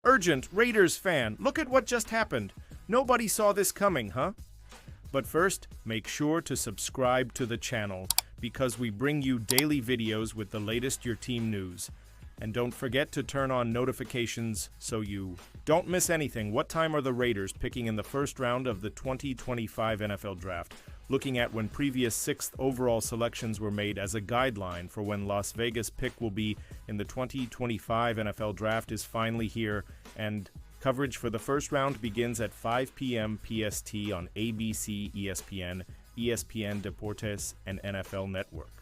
Urgent, Raiders fan, look at what just happened. Nobody saw this coming, huh? But first, make sure to subscribe to the channel because we bring you daily videos with the latest your team news. And don't forget to turn on notifications so you don't miss anything. What time are the Raiders picking in the first round of the 2025 NFL Draft? Looking at when previous 6th overall selections were made as a guideline for when Las Vegas' pick will be in the 2025 NFL Draft is finally here, and coverage for the first round begins at 5 p.m. PST on ABC, ESPN, ESPN Deportes, and NFL Network.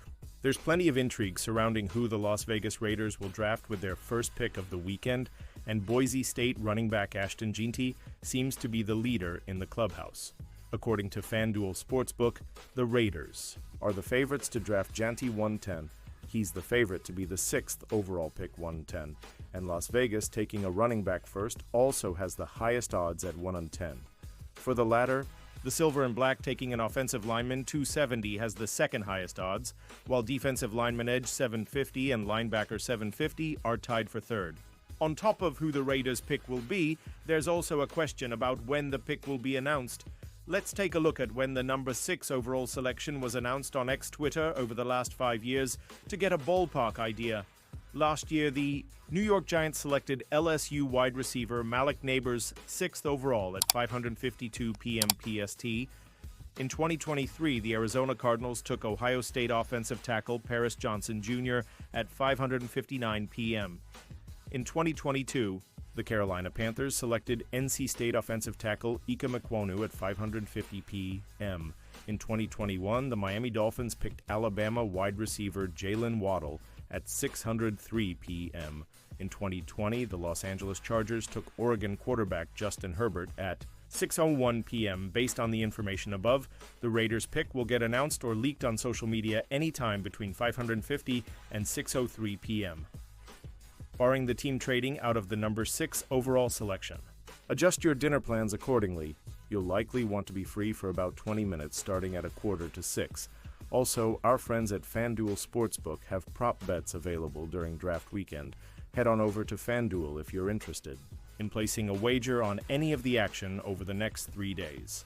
There's plenty of intrigue surrounding who the Las Vegas Raiders will draft with their first pick of the weekend, and Boise State running back Ashton Jeanty seems to be the leader in the clubhouse. According to FanDuel Sportsbook, the Raiders are the favorites to draft Jeanty 110. He's the favorite to be the 6th overall pick 110. And Las Vegas, taking a running back first, also has the highest odds at 110. For the latter, the Silver and Black taking an offensive lineman 270 has the second highest odds, while defensive lineman edge 750 and linebacker 750 are tied for third. On top of who the Raiders' pick will be, there's also a question about when the pick will be announced. Let's take a look at when the number 6 overall selection was announced on X Twitter over the last 5 years to get a ballpark idea. Last year, the New York Giants selected LSU wide receiver Malik Nabers 6th overall at 5:52 p.m. PST. In 2023, the Arizona Cardinals took Ohio State offensive tackle Paris Johnson Jr. at 5:59 p.m. In 2022, the Carolina Panthers selected NC State offensive tackle Ika Mekwonu at 5:50 p.m. In 2021, the Miami Dolphins picked Alabama wide receiver Jalen Waddle at 6:03 p.m. In 2020, the Los Angeles Chargers took Oregon quarterback Justin Herbert at 6:01 p.m. Based on the information above, the Raiders' pick will get announced or leaked on social media anytime between 5:50 and 6:03 p.m. barring the team trading out of the number 6 overall selection. Adjust your dinner plans accordingly. You'll likely want to be free for about 20 minutes starting at 5:45. Also, our friends at FanDuel Sportsbook have prop bets available during draft weekend. Head on over to FanDuel if you're interested in placing a wager on any of the action over the next 3 days.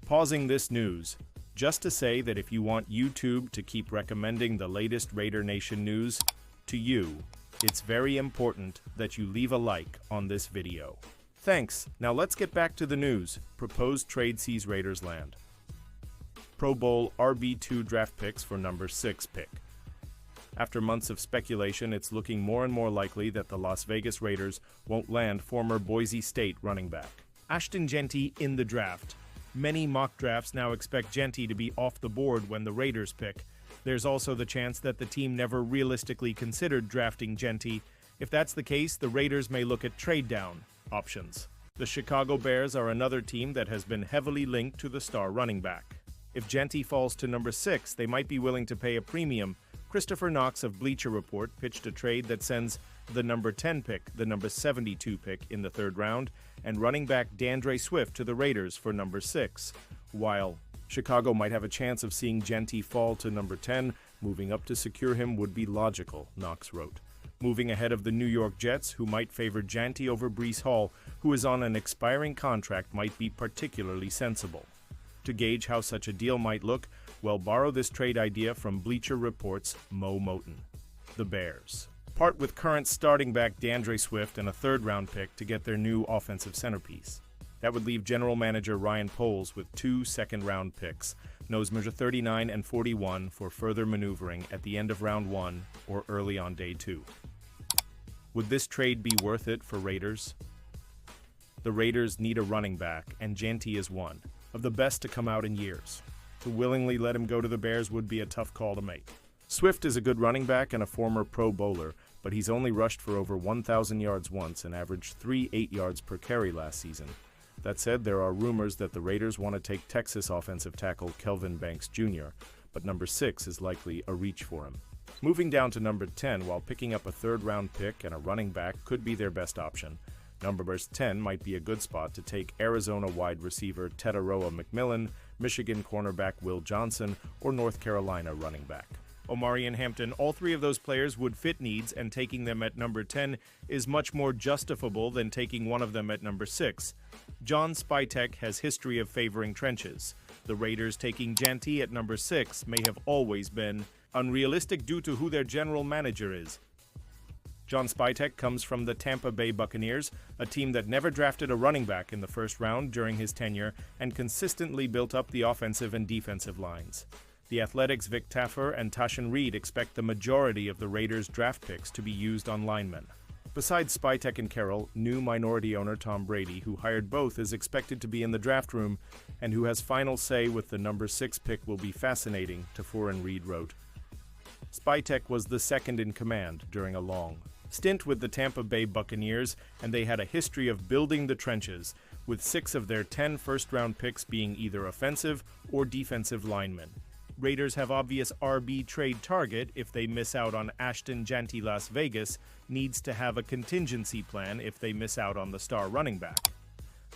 Pausing this news, just to say that if you want YouTube to keep recommending the latest Raider Nation news to you, it's very important that you leave a like on this video. Thanks. Now let's get back to the news. Proposed trade sees Raiders land. Pro Bowl RB2 draft picks for number 6 pick. After months of speculation, it's looking more and more likely that the Las Vegas Raiders won't land former Boise State running back Ashton Jeanty in the draft. Many mock drafts now expect Jeanty to be off the board when the Raiders pick. There's also the chance that the team never realistically considered drafting Jeanty. If that's the case, the Raiders may look at trade-down options. The Chicago Bears are another team that has been heavily linked to the star running back. If Jeanty falls to number 6, they might be willing to pay a premium. Christopher Knox of Bleacher Report pitched a trade that sends the number 10 pick, the number 72 pick in the 3rd round, and running back DeAndre Swift to the Raiders for number 6. While Chicago might have a chance of seeing Jeanty fall to number 10, moving up to secure him would be logical, Knox wrote. Moving ahead of the New York Jets, who might favor Jeanty over Breece Hall, who is on an expiring contract, might be particularly sensible. To gauge how such a deal might look, well, borrow this trade idea from Bleacher Report's Mo Moton. The Bears part with current starting back DeAndre Swift and a 3rd-round pick to get their new offensive centerpiece. That would leave general manager Ryan Poles with 2 second-round picks, nose measure 39 and 41, for further maneuvering at the end of round 1 or early on day 2. Would this trade be worth it for Raiders? The Raiders need a running back, and Jeanty is one of the best to come out in years. To willingly let him go to the Bears would be a tough call to make. Swift is a good running back and a former Pro Bowler, but he's only rushed for over 1,000 yards once and averaged 3 8 yards per carry last season. That said, there are rumors that the Raiders want to take Texas offensive tackle Kelvin Banks Jr., but number 6 is likely a reach for him. Moving down to number 10 while picking up a 3rd-round pick and a running back could be their best option. Number 10 might be a good spot to take Arizona wide receiver Tetaroa McMillan, Michigan cornerback Will Johnson, or North Carolina running back Omari and Hampton, all three of those players would fit needs, and taking them at number 10 is much more justifiable than taking one of them at number 6. John Spytek has history of favoring trenches. The Raiders taking Jeanty at number 6 may have always been unrealistic due to who their general manager is. John Spytek comes from the Tampa Bay Buccaneers, a team that never drafted a running back in the first round during his tenure and consistently built up the offensive and defensive lines. The Athletics' Vic Taffer and Tashan Reed expect the majority of the Raiders' draft picks to be used on linemen. Besides Spytek and Carroll, new minority owner Tom Brady, who hired both, is expected to be in the draft room and who has final say with the number 6 pick will be fascinating, Taffer and Reed wrote. Spytek was the second in command during a long stint with the Tampa Bay Buccaneers, and they had a history of building the trenches, with 6 of their 10 first-round picks being either offensive or defensive linemen. Raiders have obvious RB trade target if they miss out on Ashton Jeanty. Las Vegas needs to have a contingency plan if they miss out on the star running back.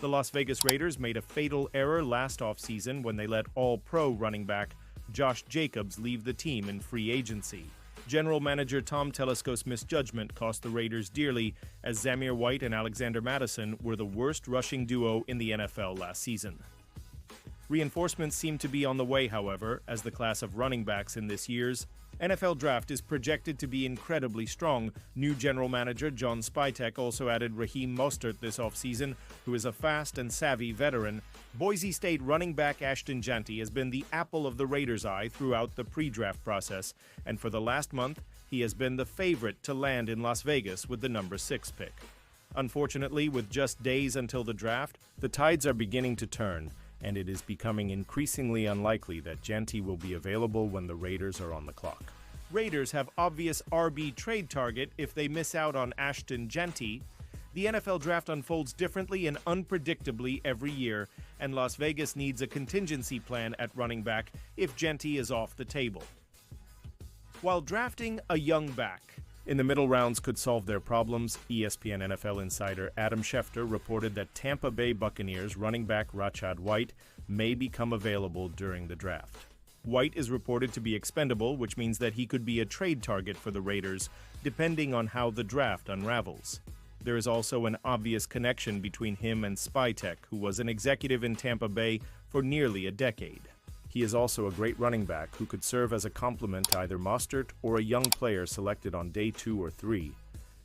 The Las Vegas Raiders made a fatal error last offseason when they let all-pro running back Josh Jacobs leave the team in free agency. General manager Tom Telesco's misjudgment cost the Raiders dearly, as Zamir White and Alexander Mattison were the worst rushing duo in the NFL last season. Reinforcements seem to be on the way, however, as the class of running backs in this year's NFL draft is projected to be incredibly strong. New general manager John Spytek also added Raheem Mostert this offseason, who is a fast and savvy veteran. Boise State running back Ashton Jeanty has been the apple of the Raiders' eye throughout the pre-draft process, and for the last month, he has been the favorite to land in Las Vegas with the number 6 pick. Unfortunately, with just days until the draft, the tides are beginning to turn, and it is becoming increasingly unlikely that Jeanty will be available when the Raiders are on the clock. Raiders have obvious RB trade target if they miss out on Ashton Jeanty. The NFL draft unfolds differently and unpredictably every year, and Las Vegas needs a contingency plan at running back if Jeanty is off the table. While drafting a young back in the middle rounds could solve their problems, ESPN NFL insider Adam Schefter reported that Tampa Bay Buccaneers running back Rachaad White may become available during the draft. White is reported to be expendable, which means that he could be a trade target for the Raiders, depending on how the draft unravels. There is also an obvious connection between him and Spytek, who was an executive in Tampa Bay for nearly a decade. He is also a great running back who could serve as a complement to either Mostert or a young player selected on day 2 or 3.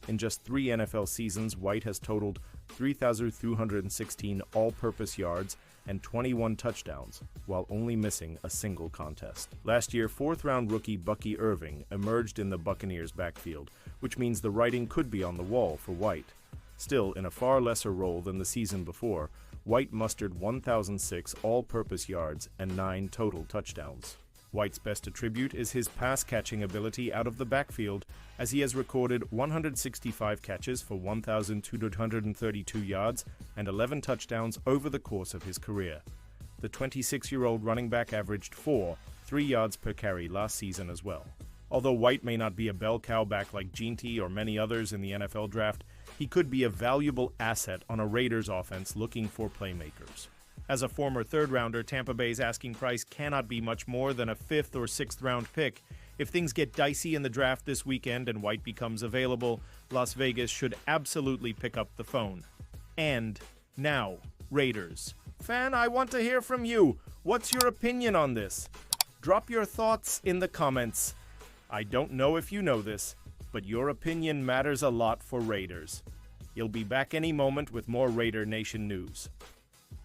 In just 3 NFL seasons, White has totaled 3,216 all-purpose yards and 21 touchdowns, while only missing a single contest. Last year, 4th-round rookie Bucky Irving emerged in the Buccaneers' backfield, which means the writing could be on the wall for White. Still, in a far lesser role than the season before, White mustered 1,006 all-purpose yards and 9 total touchdowns. White's best attribute is his pass-catching ability out of the backfield, as he has recorded 165 catches for 1,232 yards and 11 touchdowns over the course of his career. The 26-year-old running back averaged 3 yards per carry last season as well. Although White may not be a bell cow back like Jeanty or many others in the NFL draft, he could be a valuable asset on a Raiders offense looking for playmakers. As a former third-rounder, Tampa Bay's asking price cannot be much more than a 5th or 6th-round pick. If things get dicey in the draft this weekend and White becomes available, Las Vegas should absolutely pick up the phone. And now, Raiders. Fan, I want to hear from you. What's your opinion on this? Drop your thoughts in the comments. I don't know if you know this, but your opinion matters a lot for Raiders. You'll be back any moment with more Raider Nation news.